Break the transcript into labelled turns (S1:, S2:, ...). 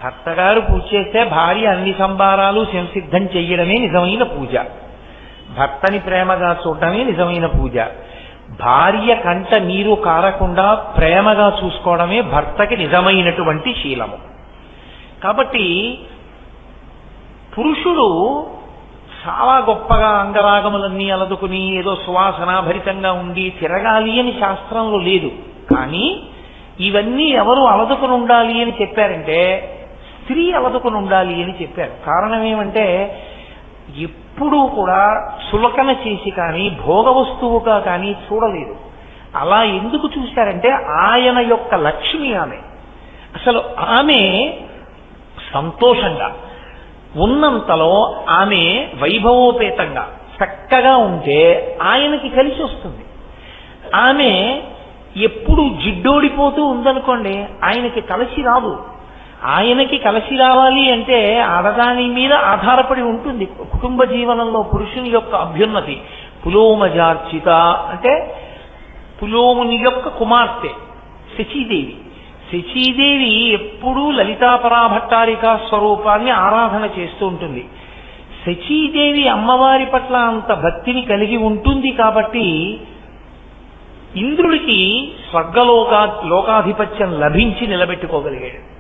S1: భర్తగారు పూజ చేస్తే భార్య అన్ని సంబారాలు సంసిద్ధం చెయ్యడమే నిజమైన పూజ. భర్తని ప్రేమగా చూడటమే నిజమైన పూజ. భార్య కంట నీరు కారకుండా ప్రేమగా చూసుకోవడమే భర్తకి నిజమైనటువంటి శీలము. కాబట్టి పురుషుడు చాలా గొప్పగా అంగరాగములన్నీ అలదుకుని ఏదో సువాసనాభరితంగా ఉండి తిరగాలి అని శాస్త్రంలో లేదు. కానీ ఇవన్నీ ఎవరు అలదుకుని ఉండాలి అని చెప్పారంటే స్త్రీ అలదుకుని ఉండాలి అని చెప్పారు. కారణం ఏమంటే ఎప్పుడూ కూడా చులకన చేసి కానీ భోగ వస్తువుగా కానీ చూడలేదు. అలా ఎందుకు చూశారంటే ఆయన యొక్క లక్ష్మి ఆమె. అసలు ఆమె సంతోషంగా ఉన్నంతలో ఆమె వైభవోపేతంగా చక్కగా ఉంటే ఆయనకి కలిసి వస్తుంది. ఆమె ఎప్పుడు జిడ్డోడిపోతూ ఉందనుకోండి ఆయనకి కలిసి రాదు. ఆయనకి కలిసి రావాలి అంటే ఆడదాని మీద ఆధారపడి ఉంటుంది. కుటుంబ జీవనంలో పురుషుని యొక్క అభ్యున్నతి. పులోమజార్చిత అంటే పులోముని యొక్క కుమార్తె శచీదేవి. శచీదేవి ఎప్పుడూ లలితాపరాభట్టారికా స్వరూపాన్ని ఆరాధన చేస్తూ ఉంటుంది. శచీదేవి అమ్మవారి పట్ల అంత భక్తిని కలిగి ఉంటుంది కాబట్టి ఇంద్రుడికి లోకాధిపత్యం లభించి నిలబెట్టుకోగలిగాడు.